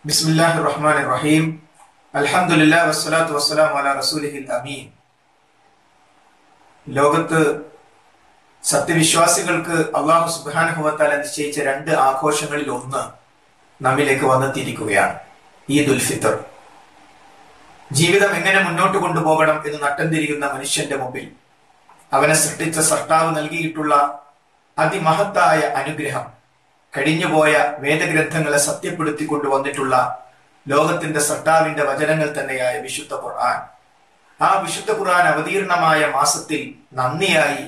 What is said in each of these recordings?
ബിസ്മില്ലാഹിർ റഹ്മാനിർ റഹീം. അൽഹംദുലില്ലാഹി വസ്സലാത്തു വസ്സലാമു അലാ റസൂലിഹിൽ അമീൻ. ലോകത്ത് സത്യവിശ്വാസികൾക്ക് അല്ലാഹു സുബ്ഹാനഹു വ തആല നിശ്ചയിച്ച രണ്ട് ആഘോഷങ്ങളിൽ ഒന്ന് നമ്മിലേക്ക് വന്നെത്തിയിരിക്കുകയാണ്. ഈദുൽ ഫിത്ർ. ജീവിതം എങ്ങനെ മുന്നോട്ട് കൊണ്ടുപോകണം എന്ന് നട്ടം തിരിയുന്ന മനുഷ്യന്റെ മുമ്പിൽ അവനെ സൃഷ്ടിച്ച സൃഷ്ടാവ് നൽകിയിട്ടുള്ള അതിമഹത്തായ അനുഗ്രഹം, കഴിഞ്ഞുപോയ വേദഗ്രന്ഥങ്ങളെ സത്യപ്പെടുത്തി കൊണ്ടുവന്നിട്ടുള്ള ലോകത്തിന്റെ സൃഷ്ടാവിന്റെ വചനങ്ങൾ തന്നെയായ വിശുദ്ധ ഖുർആൻ. ആ വിശുദ്ധ ഖുർആൻ അവതീർണമായ മാസത്തിൽ നന്ദിയായി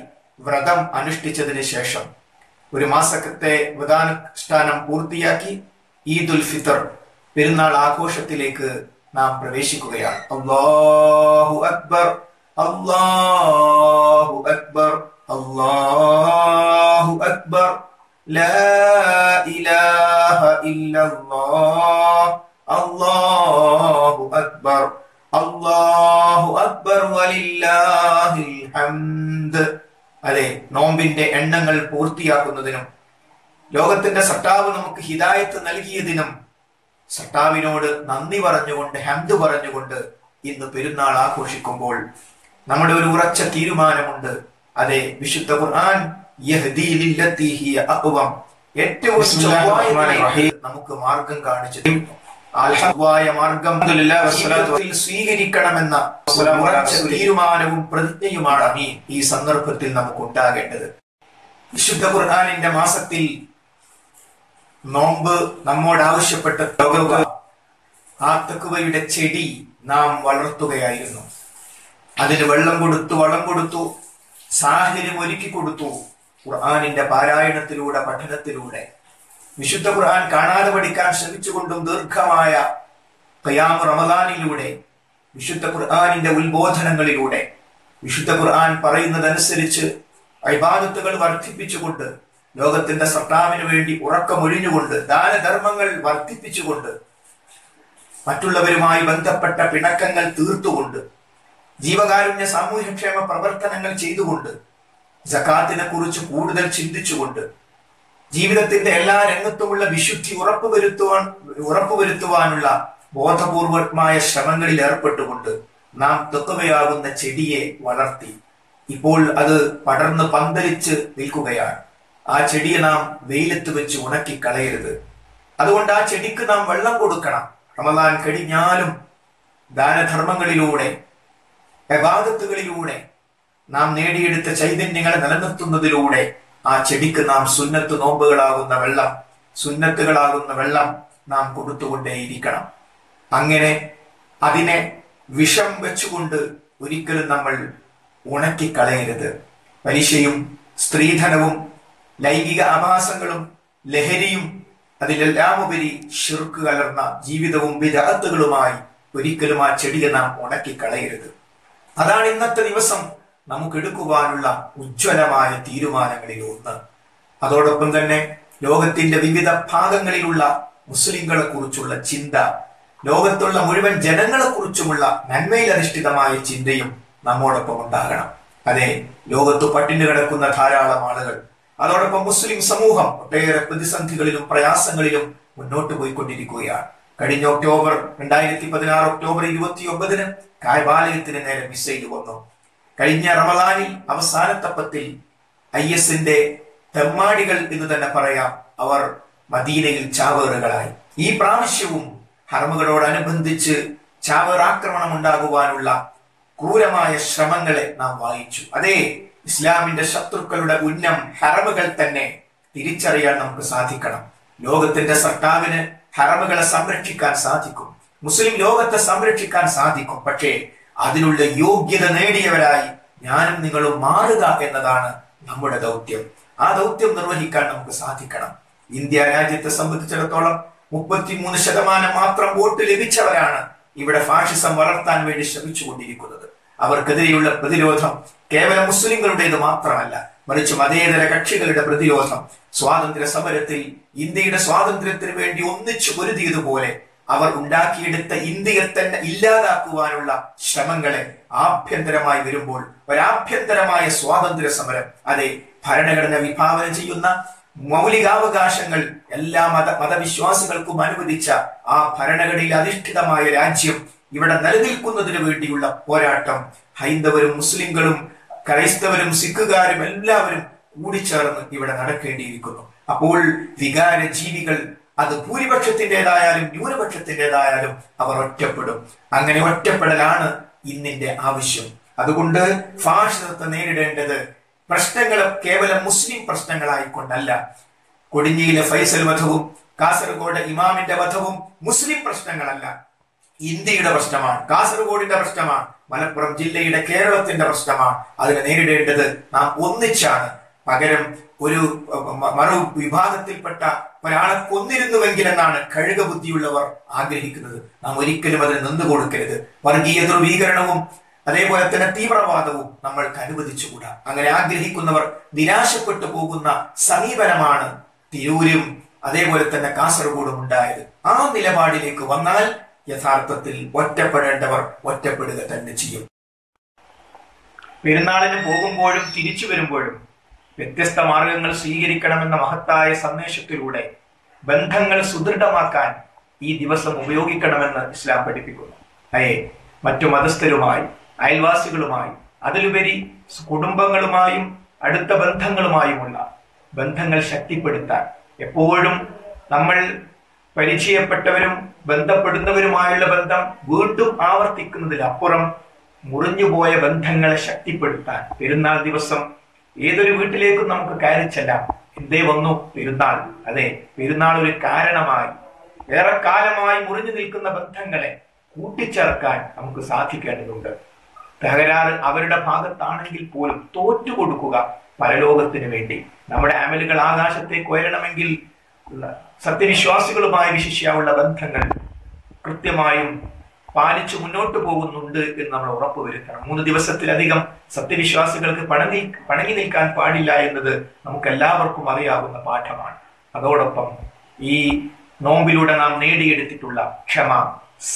വ്രതം അനുഷ്ഠിച്ചതിന് ശേഷം ഒരു മാസത്തെ വ്രതാനുഷ്ഠാനം പൂർത്തിയാക്കി ഈദുൽ ഫിത്ർ പെരുന്നാൾ ആഘോഷത്തിലേക്ക് നാം പ്രവേശിക്കുകയാണ്. അല്ലാഹു അക്ബർ, അല്ലാഹു അക്ബർ, അല്ലാഹു അക്ബർ, ലാ ഇലാഹ ഇല്ലല്ലാഹ്, അല്ലാഹു അക്ബർ, അല്ലാഹു അക്ബർ വലില്ലാഹിൽ ഹംദ്. അതെ, നോമ്പിന്റെ എണ്ണങ്ങൾ പൂർത്തിയാക്കുന്നതിനും ലോകത്തിന്റെ സട്ടാവ് നമുക്ക് ഹിദായത്ത് നൽകിയതിനും സട്ടാവിനോട് നന്ദി പറഞ്ഞുകൊണ്ട്, ഹംദ് പറഞ്ഞുകൊണ്ട് ഇന്ന് പെരുന്നാൾ ആഘോഷിക്കുമ്പോൾ നമ്മുടെ ഒരു ഉറച്ച തീരുമാനമുണ്ട്. അതെ, വിശുദ്ധ ഖുർആൻ യഹ്ദീ ഹിയ അഖ്വം, ഏറ്റവും നമുക്ക് മാർഗം കാണിച്ചു മാർഗം സ്വീകരിക്കണമെന്ന ഉറച്ച തീരുമാനവും പ്രതിജ്ഞയുമാണ് ഈ സന്ദർഭത്തിൽ നമുക്ക് ഉണ്ടാകേണ്ടത്. വിശുദ്ധ ഖുർആനിന്റെ മാസത്തിൽ നോമ്പ് നമ്മോട് ആവശ്യപ്പെട്ട ആ തഖ്വയുടെ ചെടി നാം വളർത്തുകയായിരുന്നു. അതിന് വെള്ളം കൊടുത്തു, വളം കൊടുത്തു, സാഹചര്യം ഒരുക്കി കൊടുത്തു. ഖുർആനിന്റെ പാരായണത്തിലൂടെ, പഠനത്തിലൂടെ, വിശുദ്ധ ഖുർആൻ കാണാതെ പഠിക്കാൻ ശ്രമിച്ചുകൊണ്ടും ദീർഘമായ ഖിയാം റമദാനിലൂടെ, വിശുദ്ധ ഖുർആനിന്റെ ഉത്ബോധനങ്ങളിലൂടെ, വിശുദ്ധ ഖുർആൻ പറയുന്നതനുസരിച്ച് ഇബാദത്തുകൾ വർദ്ധിപ്പിച്ചുകൊണ്ട്, ലോകത്തിന്റെ സൃഷ്ടാവിന് വേണ്ടി ഉറക്കമൊഴിഞ്ഞുകൊണ്ട്, ദാനധർമ്മങ്ങൾ വർദ്ധിപ്പിച്ചുകൊണ്ട്, മറ്റുള്ളവരുമായി ബന്ധപ്പെട്ട പിണക്കങ്ങൾ തീർത്തുകൊണ്ട്, ജീവകാരുണ്യ സാമൂഹ്യക്ഷേമ പ്രവർത്തനങ്ങൾ ചെയ്തുകൊണ്ട്, സകാത്തിനെ കുറിച്ച് കൂടുതൽ ചിന്തിച്ചുകൊണ്ട്, ജീവിതത്തിന്റെ എല്ലാ രംഗത്തുമുള്ള വിശുദ്ധി ഉറപ്പുവരുത്തുവാനുള്ള ബോധപൂർവമായ ശ്രമങ്ങളിൽ ഏർപ്പെട്ടുകൊണ്ട് നാം തഖ്വയാകുന്ന ചെടിയെ വളർത്തി. ഇപ്പോൾ അത് പടർന്ന് പന്തലിച്ച് നിൽക്കുകയാണ്. ആ ചെടിയെ നാം വെയിലത്ത് വെച്ച് ഉണക്കി കളയരുത്. അതുകൊണ്ട് ആ ചെടിക്ക് നാം വെള്ളം കൊടുക്കണം. റമദാൻ കഴിഞ്ഞാലും ദാനധർമ്മങ്ങളിലൂടെ, ഇബാദത്തുകളിലൂടെ നാം നേടിയെടുത്ത ചൈതന്യങ്ങളെ നിലനിർത്തുന്നതിലൂടെ ആ ചെടിക്ക് നാം സുന്നത്തുകളാകുന്ന വെള്ളം നാം കൊടുത്തുകൊണ്ടേയിരിക്കണം. അങ്ങനെ അതിനെ വിഷം വെച്ചുകൊണ്ട് ഒരിക്കലും നമ്മൾ ഉണക്കിക്കളയരുത്. പലിശയും സ്ത്രീധനവും ലൈംഗിക ആഭാസങ്ങളും ലഹരിയും അതിലെല്ലാമുപരി ശിർക്ക് കലർന്ന ജീവിതവും ബിദ്അത്തുകളുമായി ഒരിക്കലും ആ ചെടിയെ നാം ഉണക്കിക്കളയരുത്. അതാണ് ഇന്നത്തെ ദിവസം നമുക്ക് എടുക്കുവാനുള്ള ഉജ്ജ്വലമായ തീരുമാനങ്ങളിൽ ഒന്ന്. അതോടൊപ്പം തന്നെ ലോകത്തിന്റെ വിവിധ ഭാഗങ്ങളിലുള്ള മുസ്ലിങ്ങളെ കുറിച്ചുള്ള ചിന്ത, ലോകത്തുള്ള മുഴുവൻ ജനങ്ങളെ കുറിച്ചുമുള്ള നന്മയിൽ അധിഷ്ഠിതമായ ചിന്തയും നമ്മോടൊപ്പം ഉണ്ടാകണം. അതെ, ലോകത്ത് പട്ടിണി കിടക്കുന്ന ധാരാളം ആളുകൾ, അതോടൊപ്പം മുസ്ലിം സമൂഹം ഒട്ടേറെ പ്രതിസന്ധികളിലും പ്രയാസങ്ങളിലും മുന്നോട്ട് പോയിക്കൊണ്ടിരിക്കുകയാണ്. കഴിഞ്ഞ 2016 ഒക്ടോബർ 29 കായബാലയത്തിന് നേരെ മിസൈൽ വന്നു. കഴിഞ്ഞ റമദാനിൽ അവസാനത്തെ പത്തിൽ IS-ന്റെ തെമ്മാടികൾ എന്ന് തന്നെ പറയാം, അവർ മദീനയിൽ ചാവേറുകളായി. ഈ പ്രാവശ്യവും ഹറമുകളോടനുബന്ധിച്ച് ചാവേറാക്രമണം ഉണ്ടാകുവാനുള്ള ക്രൂരമായ ശ്രമങ്ങളെ നാം വായിച്ചു. അതേ, ഇസ്ലാമിന്റെ ശത്രുക്കളുടെ ഉന്നം ഹറമുകൾ തന്നെ തിരിച്ചറിയാൻ നമുക്ക് സാധിക്കണം. ലോകത്തിന്റെ സൃഷ്ടാവിന് ഹറമുകളെ സംരക്ഷിക്കാൻ സാധിക്കും, മുസ്ലിം ലോകത്തെ സംരക്ഷിക്കാൻ സാധിക്കും. പക്ഷേ അതിനുള്ള യോഗ്യത നേടിയവരായി ഞാനും നിങ്ങളും മാറുക എന്നതാണ് നമ്മുടെ ദൗത്യം. ആ ദൗത്യം നിർവഹിക്കാൻ നമുക്ക് സാധിക്കണം. ഇന്ത്യ രാജ്യത്തെ സംബന്ധിച്ചിടത്തോളം 33% മാത്രം വോട്ട് ലഭിച്ചവരാണ് ഇവിടെ ഫാഷിസം വളർത്താൻ വേണ്ടി ശ്രമിച്ചുകൊണ്ടിരിക്കുന്നത്. അവർക്കെതിരെയുള്ള പ്രതിരോധം കേവലം മുസ്ലിങ്ങളുടേത് മാത്രമല്ല, മറിച്ച് മതേതര കക്ഷികളുടെ പ്രതിരോധം. സ്വാതന്ത്ര്യ സമരത്തിൽ ഇന്ത്യയുടെ സ്വാതന്ത്ര്യത്തിന് വേണ്ടി ഒന്നിച്ചു പൊരുതിയതുപോലെ അവർ ഉണ്ടാക്കിയെടുത്ത ഇന്ത്യയെ തന്നെ ഇല്ലാതാക്കുവാനുള്ള ശ്രമങ്ങളെ ആഭ്യന്തരമായി വരുമ്പോൾ ഒരാഭ്യന്തരമായ സ്വാതന്ത്ര്യ സമരം, അതെ, ഭരണഘടന വിഭാവന ചെയ്യുന്ന മൗലികാവകാശങ്ങൾ എല്ലാ മതവിശ്വാസികൾക്കും അനുവദിച്ച ആ ഭരണഘടനയിൽ അധിഷ്ഠിതമായ രാജ്യം ഇവിടെ നിലനിൽക്കുന്നതിന് വേണ്ടിയുള്ള പോരാട്ടം ഹൈന്ദവരും മുസ്ലിങ്ങളും ക്രൈസ്തവരും സിഖുകാരും എല്ലാവരും കൂടിച്ചേർന്ന് ഇവിടെ നടക്കേണ്ടിയിരിക്കുന്നു. അപ്പോൾ വികാര ജീവികൾ അത് ഭൂരിപക്ഷത്തിൻ്റെതായാലും ന്യൂനപക്ഷത്തിൻ്റെതായാലും അവർ ഒറ്റപ്പെടും. അങ്ങനെ ഒറ്റപ്പെടലാണ് ഇന്നിന്റെ ആവശ്യം. അതുകൊണ്ട് ഫാഷിസത്തെ നേരിടേണ്ടത് പ്രശ്നങ്ങൾ കേവലം മുസ്ലിം പ്രശ്നങ്ങളായിക്കൊണ്ടല്ല. കൊടിഞ്ഞിയിലെ ഫൈസൽ വധവും കാസർഗോഡ് ഇമാമിന്റെ വധവും മുസ്ലിം പ്രശ്നങ്ങളല്ല, ഇന്ത്യയുടെ പ്രശ്നമാണ്, കാസർഗോഡിന്റെ പ്രശ്നമാണ്, മലപ്പുറം ജില്ലയുടെ കേരളത്തിന്റെ പ്രശ്നമാണ്. അതിനെ നേരിടേണ്ടത് നാം ഒന്നിച്ചാണ്. പകരം ഒരു മറു വിഭാഗത്തിൽപ്പെട്ട ഒരാളെ കൊന്നിരുന്നുവെങ്കിലെന്നാണ് കഴുക ബുദ്ധിയുള്ളവർ ആഗ്രഹിക്കുന്നത്. നാം ഒരിക്കലും അതിന് നിന്നു കൊടുക്കരുത്. വർഗീയ ധ്രുവീകരണവും അതേപോലെ തന്നെ തീവ്രവാദവും നമ്മൾക്ക് അനുവദിച്ചുകൂടാ. അങ്ങനെ ആഗ്രഹിക്കുന്നവർ നിരാശപ്പെട്ടു പോകുന്ന സമീപനമാണ് തിരൂരും അതേപോലെ തന്നെ കാസർഗോഡും ഉണ്ടായത്. ആ നിലപാടിലേക്ക് വന്നാൽ യഥാർത്ഥത്തിൽ ഒറ്റപ്പെടേണ്ടവർ ഒറ്റപ്പെടുക തന്നെ ചെയ്യും. പെരുന്നാളിന് പോകുമ്പോഴും തിരിച്ചു വരുമ്പോഴും വ്യത്യസ്ത മാർഗങ്ങൾ സ്വീകരിക്കണമെന്ന മഹത്തായ സന്ദേശത്തിലൂടെ ബന്ധങ്ങൾ സുദൃഢമാക്കാൻ ഈ ദിവസം ഉപയോഗിക്കണമെന്ന് ഇസ്ലാം പഠിപ്പിക്കുന്നു. മറ്റു മതസ്ഥരുമായി, അയൽവാസികളുമായി, അതിലുപരി കുടുംബങ്ങളുമായും അടുത്ത ബന്ധങ്ങളുമായുമുള്ള ബന്ധങ്ങൾ ശക്തിപ്പെടുത്താൻ എപ്പോഴും നമ്മൾ പരിചയപ്പെട്ടവരും ബന്ധപ്പെടുന്നവരുമായുള്ള ബന്ധം വീണ്ടും ആവർത്തിക്കുന്നതിലപ്പുറം മുറിഞ്ഞുപോയ ബന്ധങ്ങളെ ശക്തിപ്പെടുത്താൻ പെരുന്നാൾ ദിവസം ഏതൊരു വീട്ടിലേക്കും നമുക്ക് കയറി ചെല്ലാം. എന്തേ വന്നു? പെരുന്നാൾ. അതെ, പെരുന്നാൾ ഒരു കാരണമായി ഏറെക്കാലമായി മുറിഞ്ഞു നിൽക്കുന്ന ബന്ധങ്ങളെ കൂട്ടിച്ചേർക്കാൻ നമുക്ക് സാധിക്കേണ്ടതുണ്ട്. തകരാറ് അവരുടെ ഭാഗത്താണെങ്കിൽ പോലും തോറ്റുകൊടുക്കുക പരലോകത്തിന് വേണ്ടി. നമ്മുടെ അമലുകൾ ആകാശത്തേക്ക് ഉയരണമെങ്കിൽ സത്യവിശ്വാസികളുമായി വിശിഷ്യാവുള്ള ബന്ധങ്ങൾ കൃത്യമായും പാലിച്ചു മുന്നോട്ട് പോകുന്നുണ്ട് എന്ന് നമ്മൾ ഉറപ്പുവരുത്തണം. 3 ദിവസത്തിലധികം സത്യവിശ്വാസികൾക്ക് പണങ്ങി നിൽക്കാൻ പാടില്ല എന്നത് നമുക്ക് എല്ലാവർക്കും അറിയാവുന്ന പാഠമാണ്. അതോടൊപ്പം ഈ നോമ്പിലൂടെ നാം നേടിയെടുത്തിട്ടുള്ള ക്ഷമ,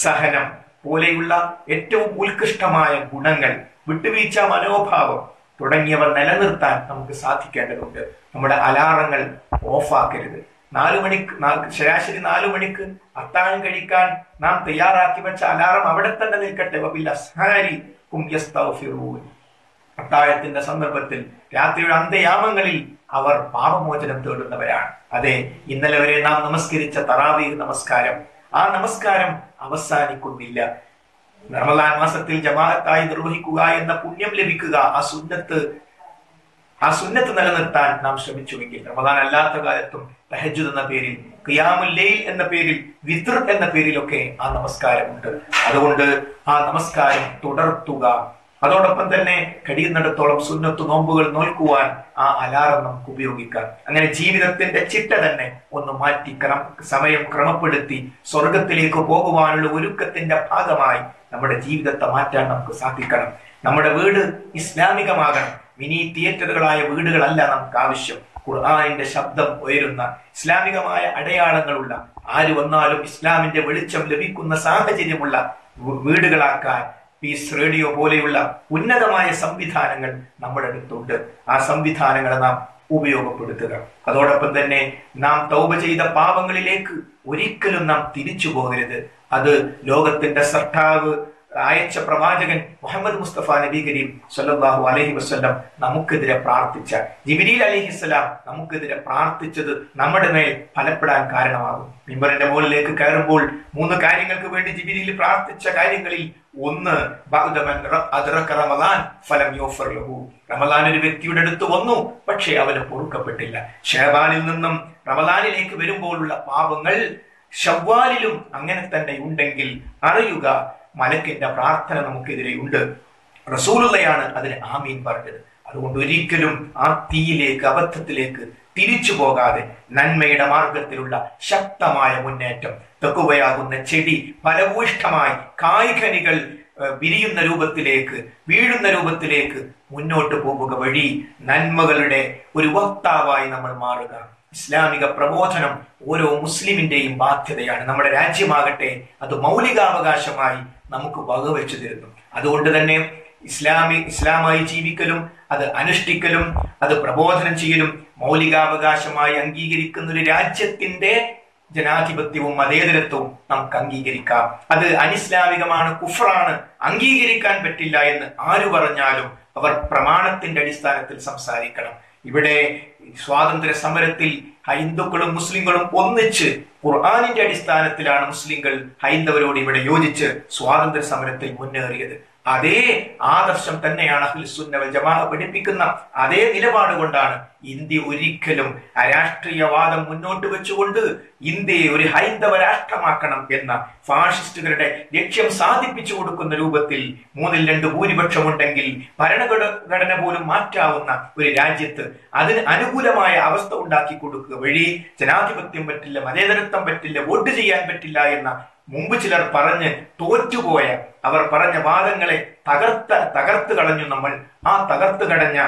സഹനം പോലെയുള്ള ഏറ്റവും ഉത്കൃഷ്ടമായ ഗുണങ്ങൾ, വിട്ടുവീഴ്ച മനോഭാവം തുടങ്ങിയവ നിലനിർത്താൻ നമുക്ക് സാധിക്കേണ്ടതുണ്ട്. നമ്മുടെ അലാറങ്ങൾ ഓഫാക്കരുത്. 4 മണിക്ക് ശരാശരി 4 മണിക്ക് അത്താഴം കഴിക്കാൻ നാം തയ്യാറാക്കി വെച്ച അലാറം അവിടെ തന്നെ നിൽക്കട്ടെ. അത്താഴത്തിന്റെ സന്ദർഭത്തിൽ രാത്രിയുടെ അന്ത്യയാമങ്ങളിൽ അവർ പാപമോചനം തേടുന്നവരാണ്. അതെ, ഇന്നലെ വരെ നാം നമസ്കരിച്ച തറാവീഹ് നമസ്കാരം, ആ നമസ്കാരം അവസാനിക്കുന്നില്ല. റമദാൻ മാസത്തിൽ ജമാഅത്തായി നിർവഹിക്കുക എന്ന പുണ്യം ലഭിക്കുക, ആ സുന്നത്ത് നിലനിർത്താൻ നാം ശ്രമിച്ചുവെങ്കിൽ റമദാൻ അല്ലാത്ത കാലത്തും തഹജ്ജുദ് എന്ന പേരിൽ, ഖിയാമുൽ ലൈൽ എന്ന പേരിൽ, വിത്ർ എന്ന പേരിലൊക്കെ ആ നമസ്കാരമുണ്ട്. അതുകൊണ്ട് ആ നമസ്കാരം തുടർത്തുക. അതോടൊപ്പം തന്നെ കഴിയുന്നിടത്തോളം സുന്നത്ത് നോമ്പുകൾ നോൽക്കുവാൻ ആ അലാറം നമുക്ക് ഉപയോഗിക്കാം. അങ്ങനെ ജീവിതത്തിന്റെ ചിട്ട തന്നെ ഒന്ന് മാറ്റി സമയം ക്രമപ്പെടുത്തി സ്വർഗത്തിലേക്ക് പോകുവാനുള്ള ഒരുക്കത്തിന്റെ ഭാഗമായി നമ്മുടെ ജീവിതത്തെ മാറ്റാൻ നമുക്ക് സാധിക്കണം. നമ്മുടെ വീട് ഇസ്ലാമികമാകണം. മിനി തിയേറ്ററുകളായ വീടുകളല്ല നമുക്ക് ആവശ്യം. ഖുർആനിന്റെ ശബ്ദം ഉയരുന്ന, ഇസ്ലാമികമായ അടയാളങ്ങളുള്ള, ആര് വന്നാലും ഇസ്ലാമിന്റെ വെളിച്ചം ലഭിക്കുന്ന സാഹചര്യമുള്ള വീടുകളാക്കാൻ പീസ് റേഡിയോ പോലെയുള്ള ഉന്നതമായ സംവിധാനങ്ങൾ നമ്മുടെ അടുത്തുണ്ട്. ആ സംവിധാനങ്ങളെ നാം ഉപയോഗപ്പെടുത്തുക. അതോടൊപ്പം തന്നെ നാം തൗബ ചെയ്ത പാപങ്ങളിലേക്ക് ഒരിക്കലും നാം തിരിച്ചു പോകരുത്. അത് ലോകത്തിന്റെ സർട്ടാവ് അയച്ച പ്രവാചകൻ മുഹമ്മദ് മുസ്തഫ നബി കരീം സല്ലല്ലാഹു അലൈഹി വസല്ലം നമുക്കെതിരെ പ്രാർത്ഥിച്ച, ജിബ്രീൽ അലൈഹിസ്സലാം നമുക്കെതിരെ പ്രാർത്ഥിച്ചത് നമ്മുടെ മേൽ ഫലപ്പെടാൻ കാരണമാകും. മിമ്പറിന്റെ മുകളിലേക്ക് കയറുമ്പോൾ 3 കാര്യങ്ങൾക്ക് വേണ്ടി ജിബ്രീൽ പ്രാർത്ഥിച്ച കാര്യങ്ങളിൽ ഒന്ന്, റമദാൻ ഒരു വ്യക്തിയുടെ അടുത്ത് വന്നു, പക്ഷേ അവന് പൊറുക്കപ്പെട്ടില്ല. ഷഅബാനിൽ നിന്നും റമദാനിലേക്ക് വരുമ്പോഴുള്ള പാപങ്ങൾ ശവ്വാലിലും അങ്ങനെ തന്നെ ഉണ്ടെങ്കിൽ അറിയുക, മലക്കിന്റെ പ്രാർത്ഥന നമുക്കെതിരെയുണ്ട്. റസൂലുള്ളയാണ് അതിന് ആമീൻ പറഞ്ഞത്. അതുകൊണ്ട് ഒരിക്കലും ആ തീയിലേക്ക്, അബദ്ധത്തിലേക്ക് തിരിച്ചു പോകാതെ നന്മയുടെ മാർഗത്തിലുള്ള ശക്തമായ മുന്നേറ്റം, തഖ്വയാകുന്ന ചെടി ഫലഭൂയിഷ്ഠമായി കായ്കനികൾ വിരിയുന്ന രൂപത്തിലേക്ക്, വീഴുന്ന രൂപത്തിലേക്ക് മുന്നോട്ട് പോകുക വഴി നന്മകളുടെ ഒരു വക്താവായി നമ്മൾ മാറുക. ഇസ്ലാമിക പ്രബോധനം ഓരോ മുസ്ലിമിന്റെയും ബാധ്യതയാണ്. നമ്മുടെ രാജ്യമാകട്ടെ അത് മൗലികാവകാശമായി നമുക്ക് വകവെച്ചു തരുന്നു. അതുകൊണ്ട് തന്നെ ഇസ്ലാമായി ജീവിക്കലും അത് അനുഷ്ഠിക്കലും അത് പ്രബോധനം ചെയ്യലും മൗലികാവകാശമായി അംഗീകരിക്കുന്ന ഒരു രാജ്യത്തിന്റെ ജനാധിപത്യവും മതേതരത്വവും നമുക്ക് അംഗീകരിക്കാം. അത് അനിസ്ലാമികമാണ്, കുഫ്റാണ്, അംഗീകരിക്കാൻ പറ്റില്ല എന്ന് ആര് പറഞ്ഞാലും അവർ പ്രമാണത്തിന്റെ അടിസ്ഥാനത്തിൽ സംസാരിക്കണം. ഇവിടെ സ്വാതന്ത്ര്യ സമരത്തിൽ ഹൈന്ദുക്കളും മുസ്ലിങ്ങളും ഒന്നിച്ച് ഖുർആനിന്റെ അടിസ്ഥാനത്തിലാണ് മുസ്ലിങ്ങൾ ഹൈന്ദവരോട് ഇവിടെ യോജിച്ച് സ്വാതന്ത്ര്യ സമരത്തിൽ മുന്നേറിയത്. അതേ ആദർശം തന്നെയാണ് അഹ്ലുസുന്ന വൽ ജമാഅ പഠിപ്പിക്കുന്ന അതേ നിലപാട് കൊണ്ടാണ് ഇന്ത്യ ഒരിക്കലും അരാഷ്ട്രീയവാദം മുന്നോട്ട് വെച്ചുകൊണ്ട് ഇന്ത്യയെ ഒരു ഹൈന്ദവ രാഷ്ട്രമാക്കണം എന്ന ഫാഷിസ്റ്റുകളുടെ ലക്ഷ്യം സാധിപ്പിച്ചു കൊടുക്കുന്ന രൂപത്തിൽ 2/3 ഭൂരിപക്ഷമുണ്ടെങ്കിൽ ഭരണഘടന പോലും മാറ്റാവുന്ന ഒരു രാജ്യത്ത് അതിന് അനുകൂലമായ അവസ്ഥ ഉണ്ടാക്കി കൊടുക്കുക വഴി ജനാധിപത്യം പറ്റില്ല, മതേതരത്വം പറ്റില്ല, വോട്ട് ചെയ്യാൻ പറ്റില്ല എന്ന മുമ്പ് ചിലർ പറഞ്ഞ് തോറ്റുപോയ അവർ പറഞ്ഞ വാദങ്ങളെ തകർത്ത് കളഞ്ഞു. നമ്മൾ ആ തകർത്ത് കളഞ്ഞ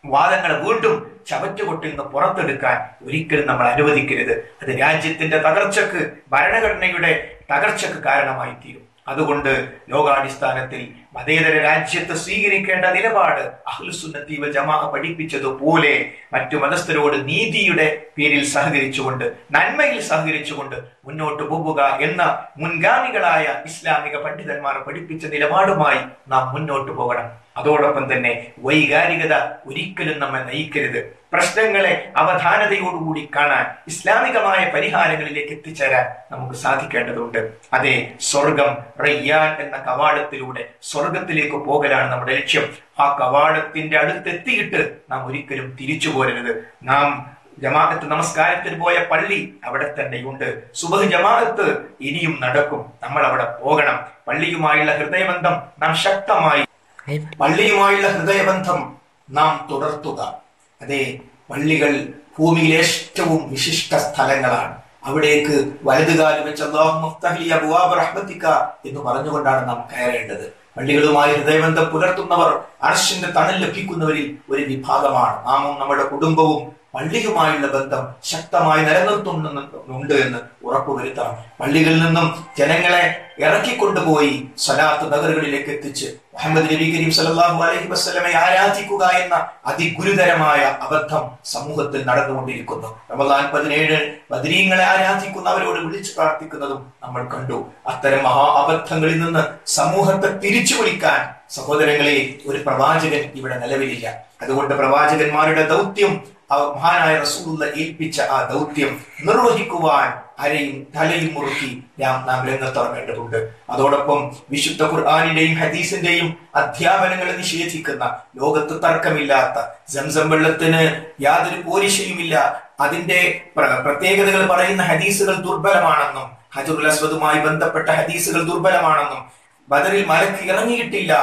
വാദങ്ങളെ വീണ്ടും ചവറ്റുകൊട്ടിൽ നിന്ന് പുറത്തെടുക്കാൻ ഒരിക്കലും നമ്മൾ അനുവദിക്കരുത്. അത് രാജ്യത്തിന്റെ തകർച്ചക്ക്, ഭരണഘടനയുടെ തകർച്ചക്ക് കാരണമായി തീരും. അതുകൊണ്ട് ലോകാടിസ്ഥാനത്തിൽ മതേതര രാജ്യത്ത് സ്വീകരിക്കേണ്ട നിലപാട് അഹ്ലുസുന്നത്തി വൽ ജമാഅ പഠിപ്പിച്ചതുപോലെ മറ്റു മതസ്ഥരോട് നീതിയുടെ പേരിൽ സഹകരിച്ചുകൊണ്ട്, നന്മയിൽ സഹകരിച്ചുകൊണ്ട് മുന്നോട്ട് പോവുക എന്ന മുൻഗാമികളായ ഇസ്ലാമിക പണ്ഡിതന്മാർ പഠിപ്പിച്ച നിലപാടുമായി നാം മുന്നോട്ട് പോകണം. അതോടൊപ്പം തന്നെ വൈകാരികത ഒരിക്കലും നമ്മെ നയിക്കരുത്. പ്രശ്നങ്ങളെ അവധാനതയോടുകൂടി കാണാൻ, ഇസ്ലാമികമായ പരിഹാരങ്ങളിലേക്ക് എത്തിച്ചേരാൻ നമുക്ക് സാധിക്കേണ്ടതുണ്ട്. അതെ, സ്വർഗം റയ്യാൻ എന്ന കവാടത്തിലൂടെ സ്വർഗത്തിലേക്ക് പോകലാണ് നമ്മുടെ ലക്ഷ്യം. ആ കവാടത്തിന്റെ അടുത്തെത്തിയിട്ട് നാം ഒരിക്കലും തിരിച്ചു പോരരുത്. നാം ജമാഅത്ത് നമസ്കാരത്തിന് പോയ പള്ളി അവിടെ തന്നെയുണ്ട്. സുബഹ് ജമാഅത്ത് ഇനിയും നടക്കും. നമ്മൾ അവിടെ പോകണം. പള്ളിയുമായുള്ള ഹൃദയബന്ധം നാം തുടർത്തുക. അതെ, പള്ളികൾ ഭൂമിയിലെ ഏറ്റവും വിശിഷ്ട സ്ഥലങ്ങളാണ്. അവിടേക്ക് വലതുകാല് വെച്ച് അല്ലാഹുമ്മ ഫ്തഹ് ലി അബ്വാബ റഹ്മതിക എന്ന് പറഞ്ഞുകൊണ്ടാണ് നാം കയറേണ്ടത്. പള്ളികളുമായി ഹൃദയബന്ധം പുലർത്തുന്നവർ അർശിന്റെ തണൽ ലഭിക്കുന്നവരിൽ ഒരു വിഭാഗമാണ്. നാമും നമ്മുടെ കുടുംബവും പള്ളിയുമായുള്ള ബന്ധം ശക്തമായി നിലനിർത്തുന്നുണ്ട് എന്ന് ഉറപ്പുവരുത്തണം. പള്ളികളിൽ നിന്നും ജനങ്ങളെ ഇറക്കിക്കൊണ്ടുപോയി സ്വലാത്ത് നഗറുകളിലേക്ക് എത്തിച്ച് മുഹമ്മദ് നബി കരീം സല്ലല്ലാഹു അലൈഹി വസല്ലമയെ ആരാധിക്കുക എന്ന അതിഗുരുതരമായ അബദ്ധം സമൂഹത്തിൽ നടന്നുകൊണ്ടിരിക്കുന്നു. റമദാൻ 17 ബദരീങ്ങളെ ആരാധിക്കുന്നവരോട് വിളിച്ചു പ്രാർത്ഥിക്കുന്നതും നമ്മൾ കണ്ടു. അത്തരം മഹാ അബദ്ധങ്ങളിൽ നിന്ന് സമൂഹത്തെ തിരിച്ചു വിളിക്കാൻ സഹോദരങ്ങളെ ഒരു പ്രവാചകൻ ഇവിടെ നിലവിലില്ല. അതുകൊണ്ട് പ്രവാചകന്മാരുടെ ദൗത്യം, മഹാനായ റസൂലുള്ളാഹി ഏൽപ്പിച്ച ആ ദൗത്യം നിർവഹിക്കുവാൻ അരയും തലയും മുറുക്കി നാം രംഗത്തിറങ്ങേണ്ടതുണ്ട്. അതോടൊപ്പം വിശുദ്ധ ഖുർആനിന്റെയും ഹദീസിന്റെയും അധ്യാപനങ്ങളെ നിഷേധിക്കുന്ന, ലോകത്ത് തർക്കമില്ലാത്ത, സംസം വെള്ളത്തിന് യാതൊരു പോരിശയുമില്ല, അതിന്റെ പ്രത്യേകതകൾ പറയുന്ന ഹദീസുകൾ ദുർബലമാണെന്നും, ഹജറുൽ അസ്വദുമായി ബന്ധപ്പെട്ട ഹദീസുകൾ ദുർബലമാണെന്നും, ബദറിൽ മലക്ക് ഇറങ്ങിയിട്ടില്ല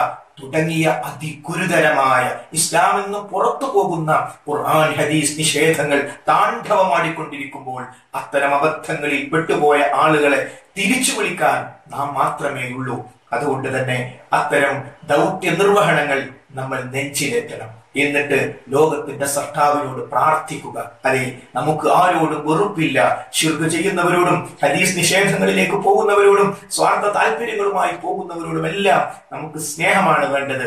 തുടങ്ങിയ അതിഗുരുതരമായ ഇസ്ലാമിൽ നിന്ന് പുറത്തു പോകുന്ന ഖുർആൻ ഹദീസ് നിഷേധങ്ങൾ താണ്ഡവമാടിക്കൊണ്ടിരിക്കുമ്പോൾ അത്തരം അബദ്ധങ്ങളിൽ പെട്ടുപോയ ആളുകളെ തിരിച്ചു വിളിക്കാൻ നാം മാത്രമേ ഉള്ളൂ. അതുകൊണ്ട് തന്നെ അത്തരം ദൗത്യ നിർവഹണങ്ങൾ നമ്മൾ നെഞ്ചിലേറ്റണം. എന്നിട്ട് ലോകത്തിന്റെ സൃഷ്ടാവിനോട് പ്രാർത്ഥിക്കുക. അതെ, നമുക്ക് ആരോടും വെറുപ്പില്ല. ശിർക്ക് ചെയ്യുന്നവരോടും ഹദീസ് നിഷേധങ്ങളിലേക്ക് പോകുന്നവരോടും സ്വാർത്ഥ താല്പര്യങ്ങളുമായി പോകുന്നവരോടും എല്ലാം നമുക്ക് സ്നേഹമാണ് വേണ്ടത്.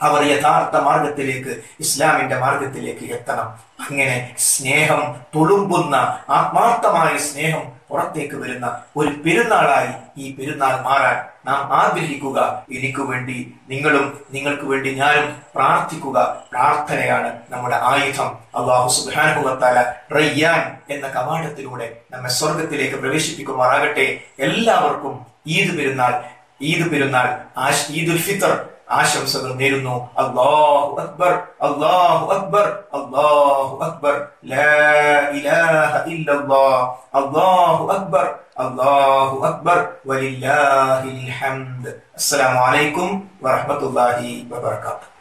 അവർ യഥാർത്ഥ മാർഗത്തിലേക്ക്, ഇസ്ലാമിന്റെ മാർഗത്തിലേക്ക് എത്തണം. അങ്ങനെ സ്നേഹം തുളുമ്പുന്ന, ആത്മാർത്ഥമായ സ്നേഹം പുറത്തേക്ക് വരുന്ന ഒരു പെരുന്നാളായി ഈ പെരുന്നാൾ മാറാൻ നാം ആഗ്രഹിക്കുക. എനിക്ക് വേണ്ടി നിങ്ങളും, നിങ്ങൾക്ക് വേണ്ടി ഞാനും പ്രാർത്ഥിക്കുക. പ്രാർത്ഥനയാണ് നമ്മുടെ ആയുധം. അല്ലാഹു സുബ്ഹാനഹു വ തആല റയ്യാൻ എന്ന കവാടത്തിലൂടെ നമ്മെ സ്വർഗത്തിലേക്ക് പ്രവേശിപ്പിക്കുമാറാകട്ടെ. എല്ലാവർക്കും ഈദുൽ പെരുന്നാൾ, ഈദുൽ ഫിത്ർ ആശംസകൾ നേരുന്നു. അല്ലാഹു അക്ബർ, അല്ലാഹു അക്ബർ, അല്ലാഹു അക്ബർ, ലാ ഇലാഹ ഇല്ലല്ലാഹ്, അല്ലാഹു അക്ബർ, അല്ലാഹു അക്ബർ, വലില്ലാഹിൽ ഹംദ്. അസ്സലാമു അലൈക്കും വറഹ്മത്തുള്ളാഹി വബറകാതുഹു.